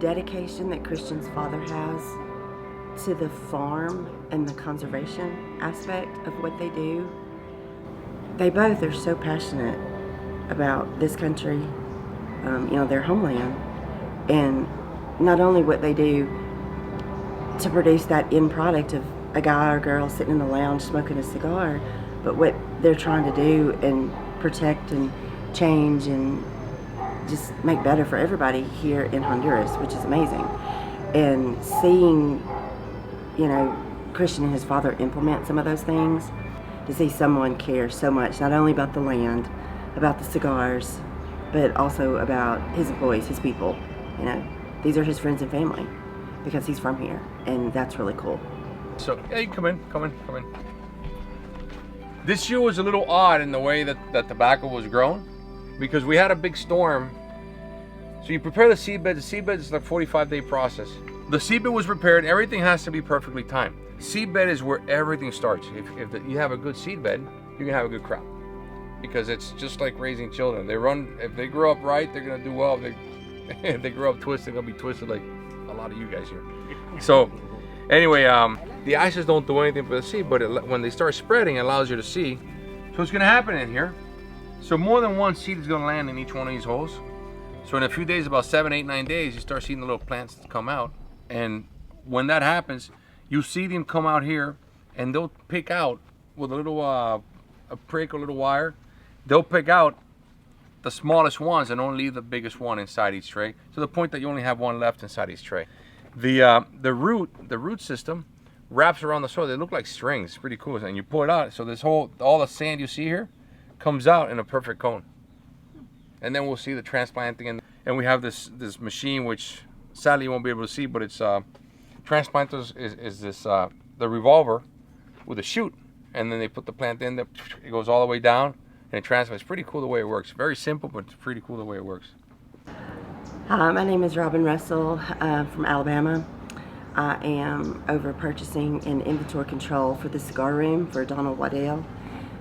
dedication that Christian's father has to the farm and the conservation aspect of what they do. They both are so passionate about this country, their homeland, and not only what they do to produce that end product of a guy or girl sitting in the lounge smoking a cigar, but what they're trying to do and protect and change and just make better for everybody here in Honduras, which is amazing. And seeing, Christian and his father implement some of those things, to see someone care so much, not only about the land, about the cigars, but also about his employees, his people. These are his friends and family because he's from here, and that's really cool. So, yeah, you come in. This year was a little odd in the way that tobacco was grown, because we had a big storm. So you prepare the seedbed. The seedbed is like a 45-day process. The seedbed was prepared. Everything has to be perfectly timed. Seedbed is where everything starts. If you have a good seedbed, you can have a good crop, because it's just like raising children. If they grow up right, they're gonna do well. If they grow up twisted, they'll be twisted like a lot of you guys here. So anyway, the ices don't do anything for the seed, but when they start spreading, it allows you to see. So what's gonna happen in here? So more than one seed is gonna land in each one of these holes. So in a few days, about 7, 8, 9 days, you start seeing the little plants come out. And when that happens, you see them come out here, and they'll pick out with a little a prick or little wire. They'll pick out the smallest ones and only leave the biggest one inside each tray, to the point that you only have one left inside each tray. The root system wraps around the soil. They look like strings. It's pretty cool. And you pull it out, so all the sand you see here comes out in a perfect cone. And then we'll see the transplanting, and we have this machine, which sadly you won't be able to see, but it's transplanters is this the revolver with a chute, and then they put the plant in there. It goes all the way down and it transplants. It's pretty cool the way it works. Very simple, but it's pretty cool the way it works. Hi, my name is Robin Russell from Alabama. I am over purchasing and inventory control for the cigar room for Donald Waddell.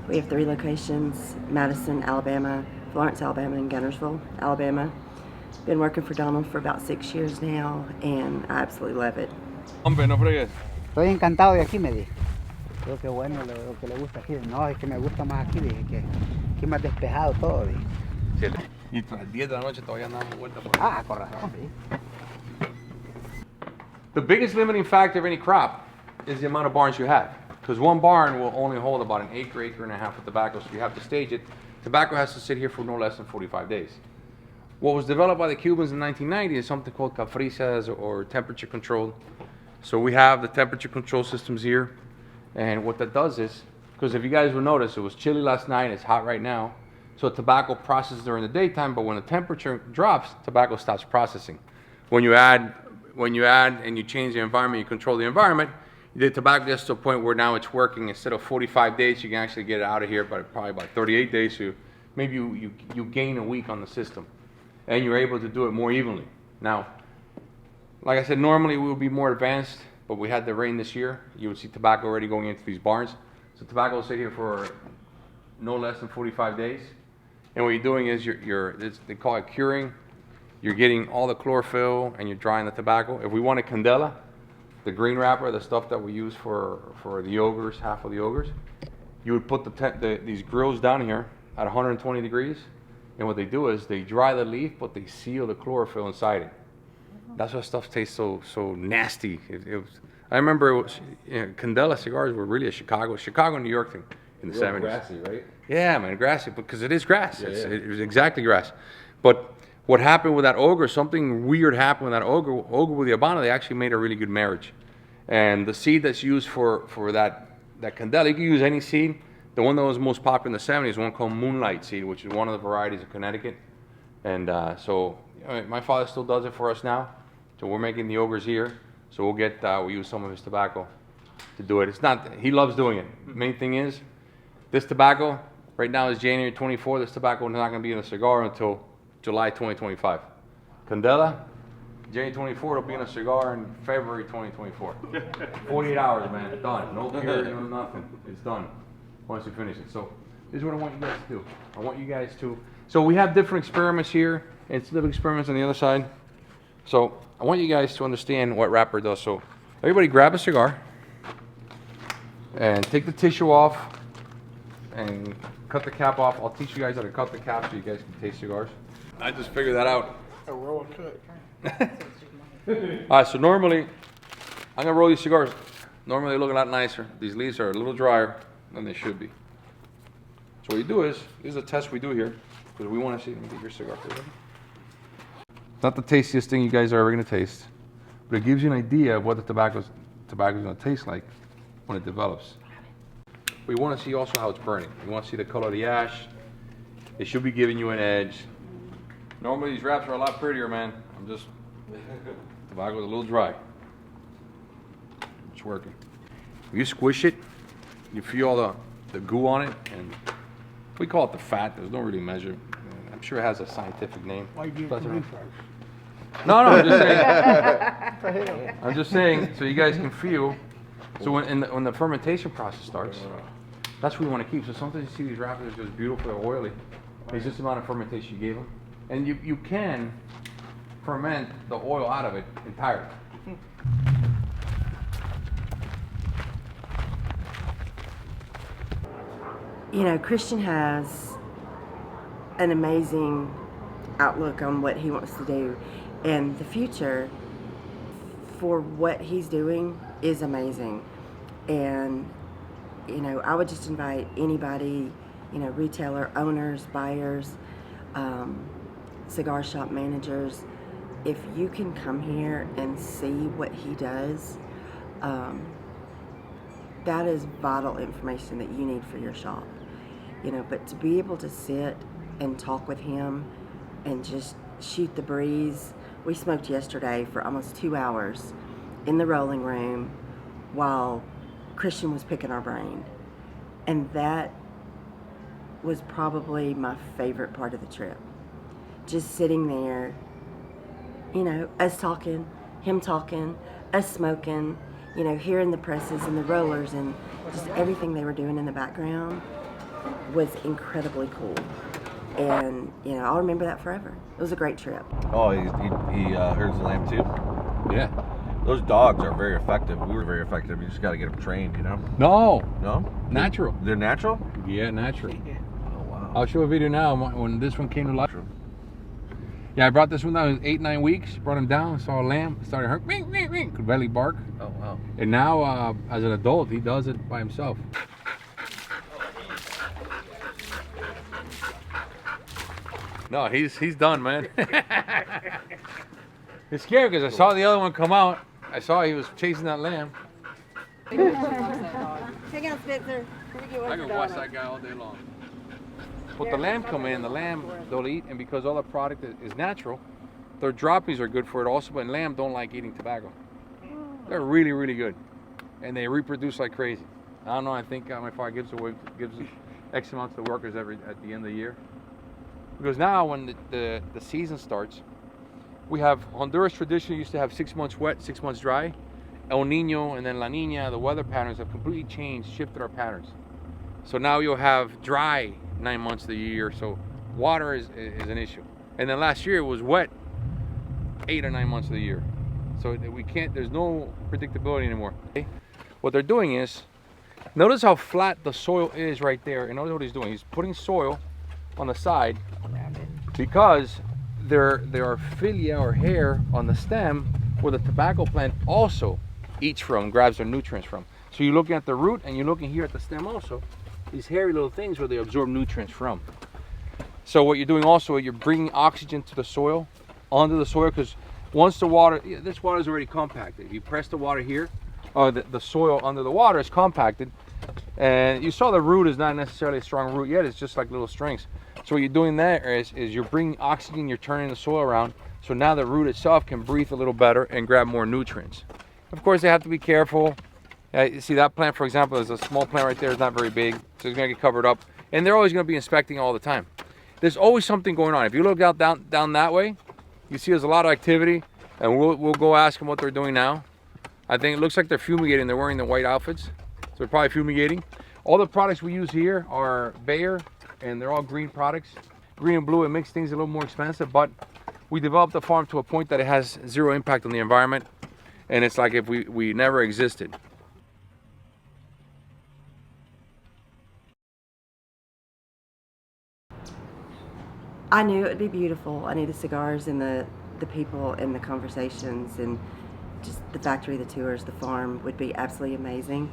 We have 3 locations: Madison, Alabama, Florence, Alabama, and Gunnersville, Alabama. Been working for Donald for about 6 years now, and I absolutely love it. Hombre, no fregues. Estoy encantado de aquí, me dijo. Creo que bueno lo que le gusta aquí. No, es que me gusta más aquí, dije, que aquí es más despejado todo, dije. Y a las 10 de la noche todavía andamos vuelta por Ah, con razón, sí. The biggest limiting factor of any crop is the amount of barns you have, because one barn will only hold about an acre and a half of tobacco, so you have to stage it. Tobacco has to sit here for no less than 45 days. What was developed by the Cubans in 1990 is something called cafrizas, or temperature controlled. So we have the temperature control systems here, and what that does is, because if you guys will notice, it was chilly last night, it's hot right now, so tobacco processes during the daytime, but when the temperature drops, tobacco stops processing. When you add and you change the environment, you control the environment, the tobacco gets to a point where now it's working. Instead of 45 days, you can actually get it out of here by probably about 38 days. So maybe you gain a week on the system, and you're able to do it more evenly. Now, like I said, normally we would be more advanced, but we had the rain this year. You would see tobacco already going into these barns. So tobacco will sit here for no less than 45 days. And what you're doing is they call it curing. You're getting all the chlorophyll and you're drying the tobacco. If we want a candela, the green wrapper, the stuff that we use for the yogurts, half of the yogurts, you would put these grills down here at 120 degrees. And what they do is they dry the leaf, but they seal the chlorophyll inside it. That's why stuff tastes so nasty. I remember candela cigars were really a Chicago, New York thing in the 70s. Grassy, right? Yeah, man, grassy, because it is grass. Yeah, It was exactly grass. But what happened with that ogre, something weird happened with that ogre with the Habana. They actually made a really good marriage. And the seed that's used for that candela, you can use any seed. The one that was most popular in the 70s is one called Moonlight seed, which is one of the varieties of Connecticut. And so my father still does it for us now. So we're making the ogres here. So we'll use some of his tobacco to do it. He loves doing it. The main thing is, this tobacco, right now is January 24. This tobacco is not going to be in a cigar until July 2025. Candela, January 24, it'll be in a cigar in February 2024. 48 hours, man, done. No cure, no nothing. It's done once you finish it. So this is what I want you guys to do. I want you guys to, so we have different experiments here and little experiments on the other side. So I want you guys to understand what wrapper does. So everybody grab a cigar and take the tissue off and cut the cap off. I'll teach you guys how to cut the cap so you guys can taste cigars. I just figured that out. Eiroa cut. All right, so normally, I'm gonna roll these cigars. Normally they look a lot nicer. These leaves are a little drier than they should be. So what you do is, this is a test we do here, because we wanna see, let me get your cigar for you. It's not the tastiest thing you guys are ever gonna taste, but it gives you an idea of what the tobacco's gonna taste like when it develops. We wanna see also how it's burning. You wanna see the color of the ash. It should be giving you an edge. Normally these wraps are a lot prettier, man. Tobacco's a little dry. It's working. When you squish it, you feel all the goo on it, and we call it the fat. There's no really measure. I'm sure it has a scientific name. Why do you do it first? No, I'm just saying. I'm just saying so you guys can feel. So when the fermentation process starts, that's what we want to keep. So sometimes you see these wrappers are just beautiful, they're oily. It's just the amount of fermentation you gave them. And you can ferment the oil out of it entirely. You know, Christian has an amazing outlook on what he wants to do, and the future for what he's doing is amazing. And you know, I would just invite anybody, you know, retailer owners, buyers, cigar shop managers, if you can come here and see what he does, that is vital information that you need for your shop. You know, but to be able to sit and talk with him and just shoot the breeze. We smoked yesterday for almost 2 hours in the rolling room while Christian was picking our brain. And that was probably my favorite part of the trip. Just sitting there, you know, us talking, him talking, us smoking, you know, hearing the presses and the rollers and just everything they were doing in the background was incredibly cool. And, you know, I'll remember that forever. It was a great trip. Oh, he herds the lamb too? Yeah. Those dogs are very effective. We were very effective. You just got to get them trained, you know? No. No? Natural. They're natural? Yeah, natural. Oh, wow. I'll show a video now when this one came to life. Yeah, I brought this one down. It was 8-9 weeks. Brought him down. Saw a lamb. Started hurt. Could barely bark. Oh, wow. And now, as an adult, he does it by himself. No, he's done, man. It's scary because I saw the other one come out. I saw he was chasing that lamb. Hang on, Spencer. I can watch that guy all day long. But the lamb come in, the lamb they'll eat, and because all the product is natural, their droppings are good for it also, but lamb don't like eating tobacco. They're really, really good. And they reproduce like crazy. I don't know, I think my father gives X amount to the workers at the end of the year. Because now when the season starts, we have Honduras traditionally used to have 6 months wet, 6 months dry. El Nino and then La Nina, the weather patterns have completely changed, shifted our patterns. So now you'll have dry 9 months of the year, so water is an issue. And then last year it was wet 8 or 9 months of the year. So we can't, there's no predictability anymore. What they're doing is, notice how flat the soil is right there. And notice what he's doing. He's putting soil on the side because there are philia or hair on the stem where the tobacco plant also eats from, grabs their nutrients from. So you're looking at the root and you're looking here at the stem also. These hairy little things where they absorb nutrients from. So what you're doing also, you're bringing oxygen to the soil, onto the soil, because once the water, this water is already compacted. If you press the water here, or the soil under the water is compacted, and you saw the root is not necessarily a strong root yet, it's just like little strings. So what you're doing there is you're bringing oxygen, you're turning the soil around, so now the root itself can breathe a little better and grab more nutrients. Of course, they have to be careful. You see that plant, for example, is a small plant right there, it's not very big, so it's gonna get covered up. And they're always gonna be inspecting all the time. There's always something going on. If you look out down that way, you see there's a lot of activity, and we'll go ask them what they're doing now. I think it looks like they're fumigating. They're wearing the white outfits, so they're probably fumigating. All the products we use here are Bayer, and they're all green products. Green and blue, it makes things a little more expensive, but we developed the farm to a point that it has zero impact on the environment, and it's like if we never existed. I knew it would be beautiful. I knew the cigars and the people and the conversations and just the factory, the tours, the farm would be absolutely amazing.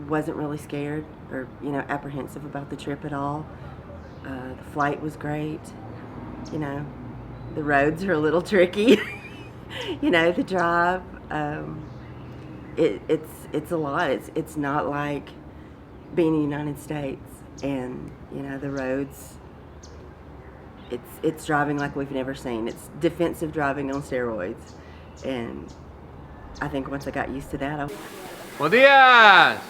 Wasn't really scared or apprehensive about the trip at all. The flight was great. The roads are a little tricky. The drive. It's a lot. It's not like being in the United States, and the roads. It's driving like we've never seen. It's defensive driving on steroids, and I think once I got used to that, Buenos dias!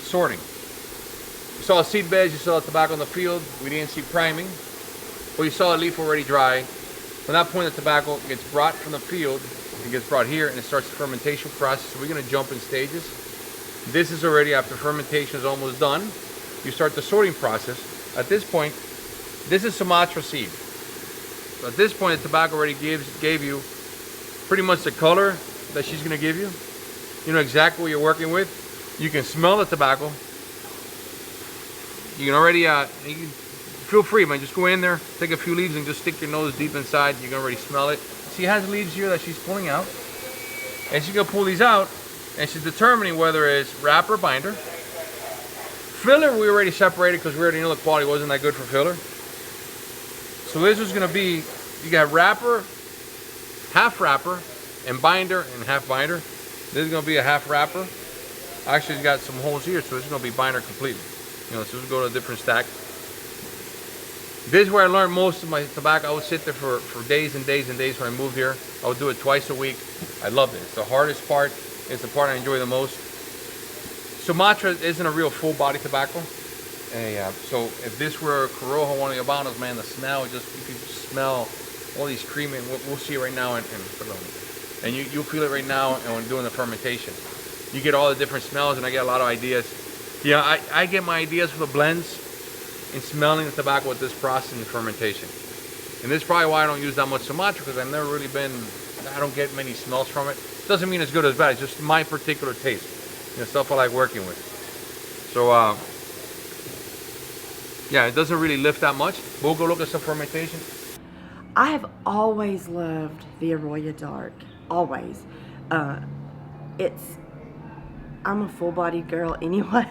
Sorting. You saw seed beds, you saw the tobacco in the field. We didn't see priming. Well, you saw the leaf already dry. From that point, the tobacco gets brought from the field. It gets brought here, and it starts the fermentation process. So we're going to jump in stages. This is already after fermentation is almost done. You start the sorting process. At this point, this is Sumatra seed. So at this point, the tobacco already gave you pretty much the color that she's going to give you. You know exactly what you're working with. You can smell the tobacco. You can already, feel free, man. Just go in there, take a few leaves, and just stick your nose deep inside. You can already smell it. She has leaves here that she's pulling out, and she's gonna pull these out, and she's determining whether it's wrapper or binder. Filler, we already separated because we already knew the quality wasn't that good for filler. So this is gonna be, you got wrapper, and binder, and half binder. This is gonna be a half wrapper. Actually, it's got some holes here, so it's gonna be binder completely. So we'll go to a different stack. This is where I learned most of my tobacco. I would sit there for days and days and days when I moved here. I would do it twice a week. I loved it. It's the hardest part. It's the part I enjoy the most. Sumatra isn't a real full body tobacco. So if this were Corojo, one of the Habanos, man, the smell, you can smell all these cream, and we'll see it right now, and you'll feel it right now when doing the fermentation. You get all the different smells, and I get a lot of ideas. Yeah, I get my ideas from the blends and smelling the tobacco with this process and fermentation. And this is probably why I don't use that much Sumatra, because I've never really I don't get many smells from it. Doesn't mean it's good or it's bad, it's just my particular taste. Stuff I like working with. So, yeah, it doesn't really lift that much. We'll go look at some fermentation. I have always loved the Eiroa Dark. Always. I'm a full-bodied girl anyway,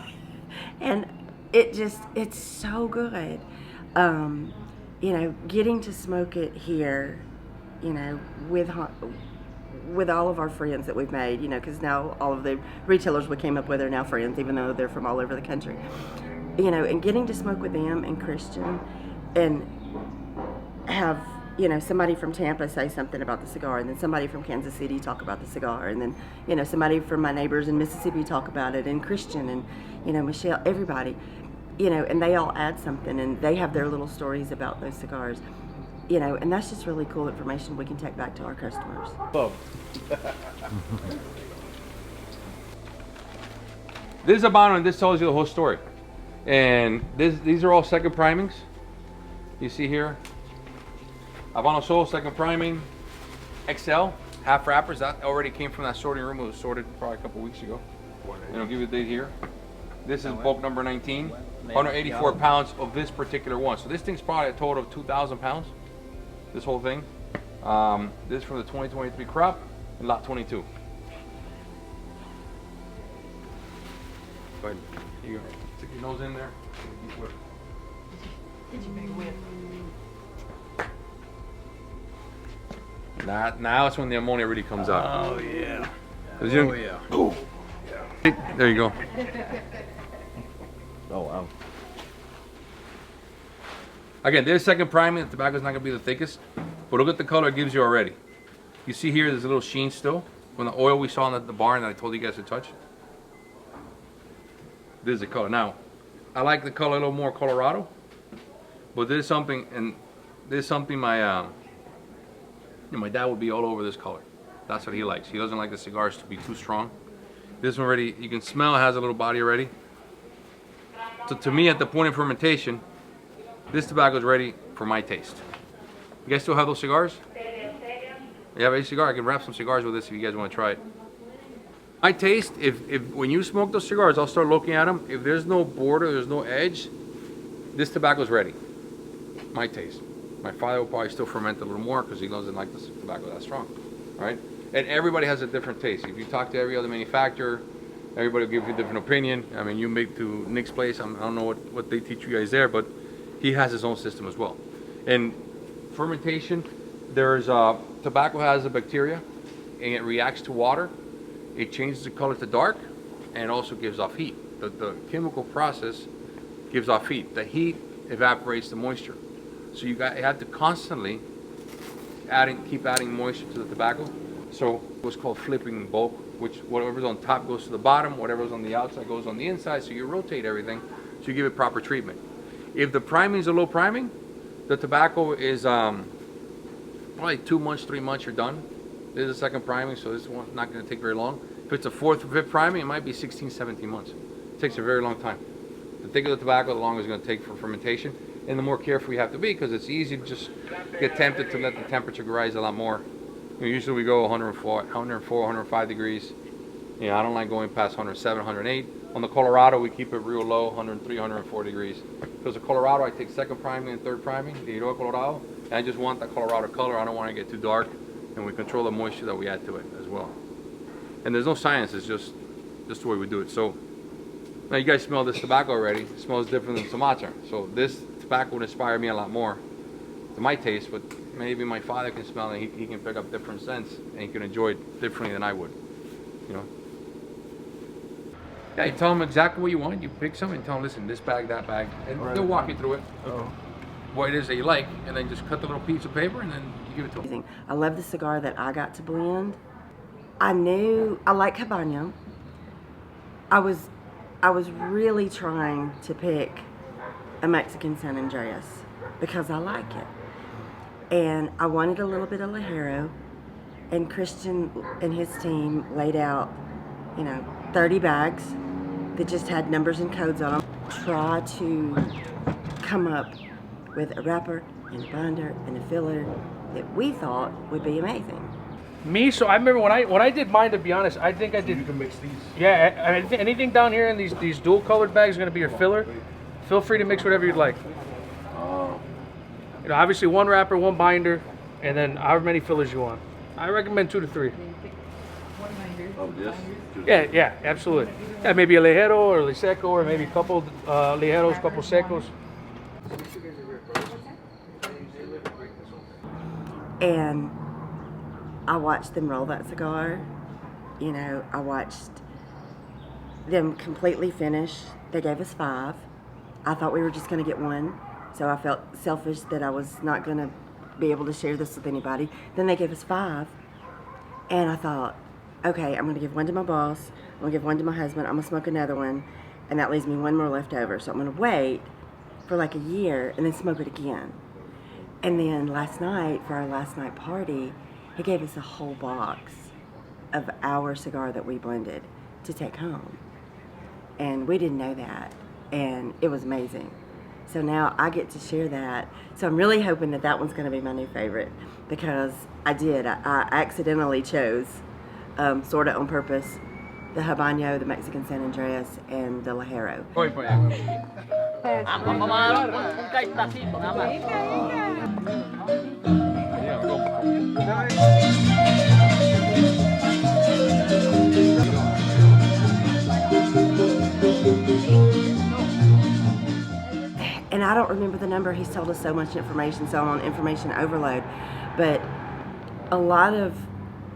and it's so good. Getting to smoke it here, with all of our friends that we've made, because now all of the retailers we came up with are now friends, even though they're from all over the country. And getting to smoke with them and Christian, and have somebody from Tampa say something about the cigar, and then somebody from Kansas City talk about the cigar, and then somebody from my neighbors in Mississippi talk about it, and Christian, and Michelle, everybody, and they all add something, and they have their little stories about those cigars, and that's just really cool information we can take back to our customers. This is a Habano, and this tells you the whole story. And these are all second primings. You see here, Habano Sol, second priming, XL, half wrappers. That already came from that sorting room. It was sorted probably a couple weeks ago. And I'll give you the date here. This is bulk number 19, 184 pounds of this particular one. So this thing's probably a total of 2,000 pounds, this whole thing. This is from the 2023 crop, and lot 22. Go ahead, here you go. Stick your nose in there. Did you make a whip? Now it's when the ammonia really comes out. Oh, yeah. Oh, yeah. There you go. Oh, wow. Again, there's second priming. The tobacco's not going to be the thickest, but look at the color it gives you already. You see here, there's a little sheen still from the oil we saw in the barn that I told you guys to touch. This is the color. Now, I like the color a little more Colorado, but there's something, my dad would be all over this color. That's what he likes. He doesn't like the cigars to be too strong. This one already, you can smell it has a little body already. So to me, at the point of fermentation, This tobacco is ready for my taste. You guys still have those cigars? You have a cigar? I can wrap some cigars with this if you guys want to try it. My taste, if when you smoke those cigars, I'll start looking at them. If there's no border, there's no edge, this tobacco is ready. My taste. My father will probably still ferment a little more because he doesn't like this tobacco that strong, right? And everybody has a different taste. If you talk to every other manufacturer, everybody will give you a different opinion. I mean, you make to Nick's place, I don't know what they teach you guys there, but he has his own system as well. And fermentation, there's tobacco has a bacteria and it reacts to water. It changes the color to dark and also gives off heat. The chemical process gives off heat. The heat evaporates the moisture. So you have to constantly keep adding moisture to the tobacco. So what's called flipping bulk, which whatever's on top goes to the bottom, whatever's on the outside goes on the inside. So you rotate everything, so you give it proper treatment. If the priming is a low priming, the tobacco is probably 2 months, 3 months, you're done. This is a second priming, so this one's not going to take very long. If it's a fourth or fifth priming, it might be 16, 17 months. It takes a very long time. The thicker the tobacco, the longer it's going to take for fermentation, and the more careful you have to be, because it's easy to just get tempted to let the temperature rise a lot more. Usually we go 104, 105 degrees. I don't like going past 107, 108. On the Colorado, we keep it real low, 103, 104 degrees. Because the Colorado, I take second priming and third priming, the Eiroa Colorado, and I just want that Colorado color. I don't want to get too dark, and we control the moisture that we add to it as well. And there's no science, it's just the way we do it. So now you guys smell this tobacco already. It smells different than Sumatra. So this tobacco would inspire me a lot more to my taste, but maybe my father can smell it, he can pick up different scents, and he can enjoy it differently than I would, Yeah, you tell them exactly what you want, you pick some and tell them, listen, this bag, that bag, and they'll walk you through it, what it is that you like, and then just cut the little piece of paper and then you give it to them. I love the cigar that I got to blend. I like Habano. I was really trying to pick a Mexican San Andreas because I like it. And I wanted a little bit of Ligero, and Christian and his team laid out, 30 bags that just had numbers and codes on them. Try to come up with a wrapper and a binder and a filler that we thought would be amazing. So I remember when I did mine, to be honest, I think I did. You can mix these. Yeah, anything down here in these dual colored bags is going to be your filler. Feel free to mix whatever you'd like. Obviously one wrapper, one binder, and then however many fillers you want. I recommend 2 to 3. Of this? Yeah, absolutely. Yeah, maybe a ligero or a seco, or maybe a couple ligeros, couple secos. And I watched them roll that cigar. I watched them completely finish. They gave us 5. I thought we were just going to get 1, so I felt selfish that I was not going to be able to share this with anybody. Then they gave us 5, and I thought, okay, I'm going to give 1 to my boss, I'm going to give 1 to my husband, I'm going to smoke another one, and that leaves me 1 more left over. So I'm going to wait for like a year and then smoke it again. And then last night, for our last night party, he gave us a whole box of our cigar that we blended to take home. And we didn't know that, and it was amazing. So now I get to share that. So I'm really hoping that one's going to be my new favorite, because I accidentally chose, sort of on purpose, the Habano, the Mexican San Andreas, and the Ligero. And I don't remember the number. He's told us so much information, so I'm on information overload. But a lot of,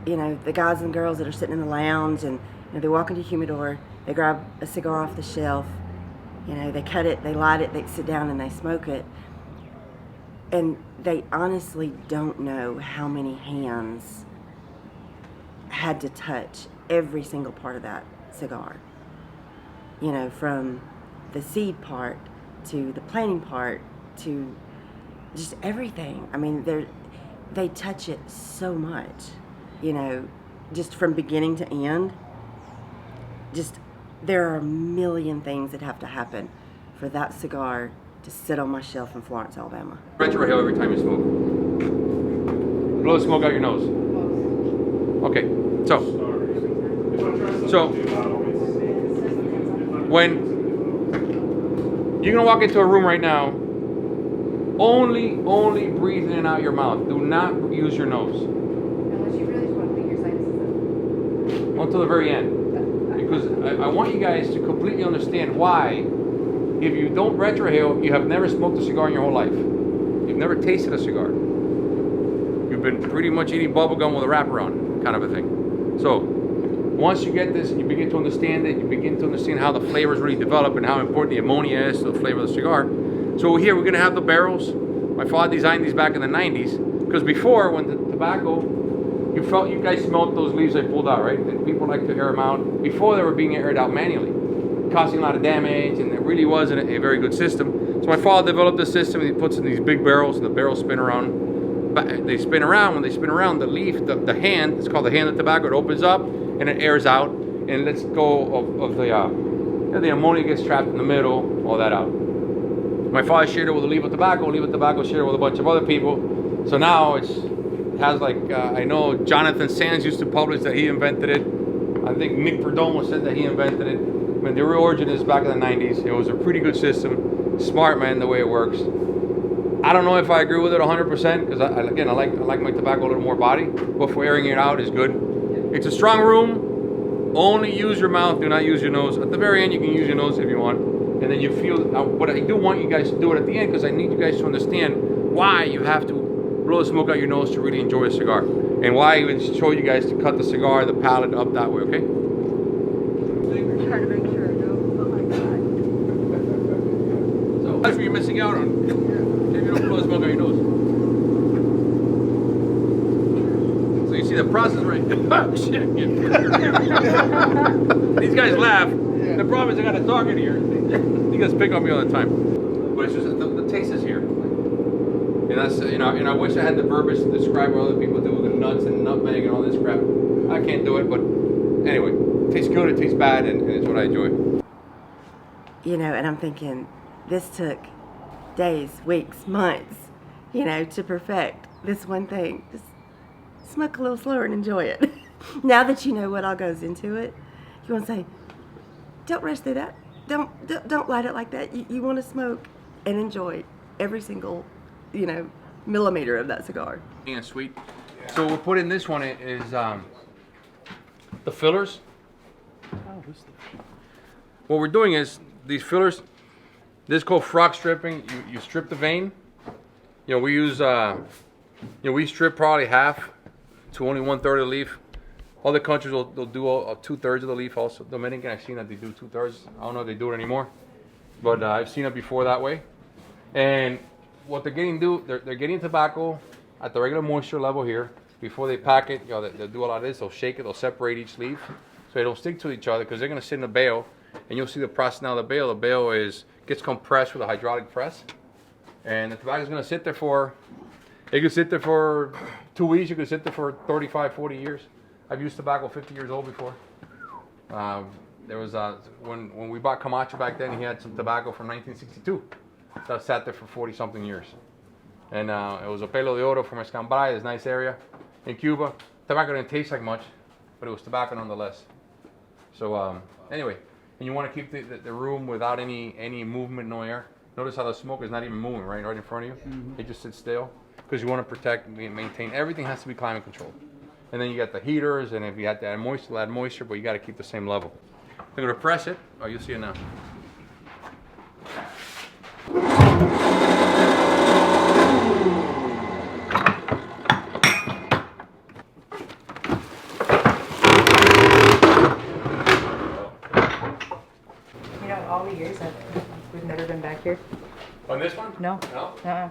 the guys and girls that are sitting in the lounge, and they walk into the humidor, they grab a cigar off the shelf, they cut it, they light it, they sit down and they smoke it. And they honestly don't know how many hands had to touch every single part of that cigar. From the seed part to the planting part to just everything. I mean, they touch it so much, just from beginning to end. Just, there are a million things that have to happen for that cigar to sit on my shelf in Florence, Alabama. Retrohale every time you smoke. Blow the smoke out your nose. Okay, so when you're gonna walk into a room right now, only breathe in and out your mouth. Do not use your nose. Unless you really just want to clean your sinuses. Until the very end. Because I want you guys to completely understand why, if you don't retrohale, you have never smoked a cigar in your whole life. You've never tasted a cigar. You've been pretty much eating bubble gum with a wraparound, kind of a thing. So, once you get this and you begin to understand it, you begin to understand how the flavors really develop and how important the ammonia is to the flavor of the cigar. So here we're gonna have the barrels. My father designed these back in the 90s, because before, when the tobacco, you guys smelled those leaves I pulled out, right? And people like to air them out. Before they were being aired out manually, causing a lot of damage, and it really wasn't a very good system. So my father developed this system, and he puts in these big barrels, and the barrels spin around. They spin around. When they spin around, the leaf, the hand, it's called the hand of tobacco, it opens up, and it airs out, and lets go of the ammonia gets trapped in the middle, all that out. My father shared it with a leaf of tobacco shared it with a bunch of other people. So now it has like, I know Jonathan Sands used to publish that he invented it. I think Nick Perdomo said that he invented it. I mean, the real origin is back in the 90s. It was a pretty good system. Smart, man, the way it works. I don't know if I agree with it 100%, because again, I like my tobacco a little more body, but for airing it out is good. It's a strong room. Only use your mouth, do not use your nose. At the very end, you can use your nose if you want. And then you feel, but I do want you guys to do it at the end, because I need you guys to understand why you have to blow the smoke out your nose to really enjoy a cigar. And why I even show you guys to cut the cigar, the palate up that way, okay? We're trying to make sure I know. Oh my God. So that's what you're missing out on. If you don't blow the smoke out your nose. So you see the process, right? Shit. These guys laugh. The problem is I got a dog in here. You guys pick on me all the time. But it's just the taste is here. And that's, and I wish I had the verbiage to describe what other people do with the nuts and nutmeg and all this crap. I can't do it, but anyway, it tastes good, it tastes bad, and it's what I enjoy. And I'm thinking, this took days, weeks, months, to perfect this one thing. Just smoke a little slower and enjoy it. Now that you know what all goes into it, you want to say, don't rush through that. Don't light it like that. You want to smoke and enjoy every single, millimeter of that cigar. And sweet. Yeah. So we'll put in this one is the fillers. What we're doing is these fillers. This is called frog stripping. You strip the vein. We use we strip probably half to only 1/3 of the leaf. Other countries they'll do 2/3 of the leaf also. Dominican, I've seen that they do 2/3. I don't know if they do it anymore, but I've seen it before that way. And what they're getting tobacco at the regular moisture level here. Before they pack it, they'll do a lot of this. They'll shake it. They'll separate each leaf so they don't stick to each other, because they're going to sit in a bale. And you'll see the process now of the bale. The bale gets compressed with a hydraulic press, and the tobacco is going to sit there for. It could sit there for 2 weeks. You could sit there for 35, 40 years. I've used tobacco 50 years old before. There was when we bought Camacho back then, he had some tobacco from 1962 that sat there for 40 something years, and it was a pelo de oro from Escambray, this nice area in Cuba. Tobacco didn't taste like much, but it was tobacco nonetheless. So anyway, and you want to keep the room without any movement, no air. Notice how the smoke is not even moving right in front of you. Mm-hmm. It just sits still, because you want to protect and maintain. Everything has to be climate controlled. And then you got the heaters, and if you have to add moisture, but you got to keep the same level. I'm going to press it. Oh, you'll see it now. All the years we've never been back here. On this one? No. No?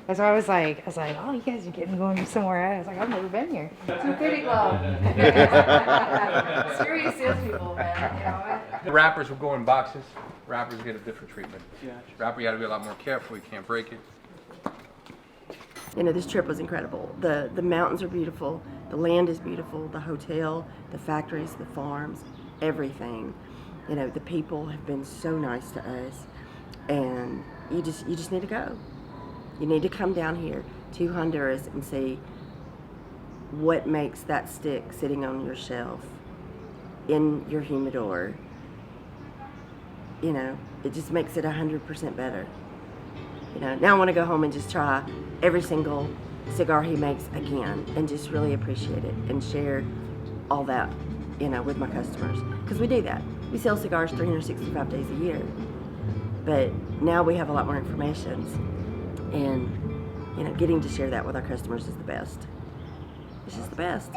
That's why I was like, oh, you guys are going somewhere else. I was like, I've never been here. Too pretty club. Serious salespeople, man. The wrappers will go in boxes. Wrappers get a different treatment. Yeah. Wrapper, you got to be a lot more careful. You can't break it. This trip was incredible. The mountains are beautiful. The land is beautiful. The hotel, the factories, the farms, everything. The people have been so nice to us. and you just need to go. You need to come down here to Honduras and see what makes that stick sitting on your shelf in your humidor. You know, it just makes it 100% better. You know, now I want to go home and just try every single cigar he makes again and just really appreciate it and share all that, you know, with my customers. Because we do that. We sell cigars 365 days a year. But now we have a lot more information. And, you know, getting to share that with our customers is the best. It's just the best.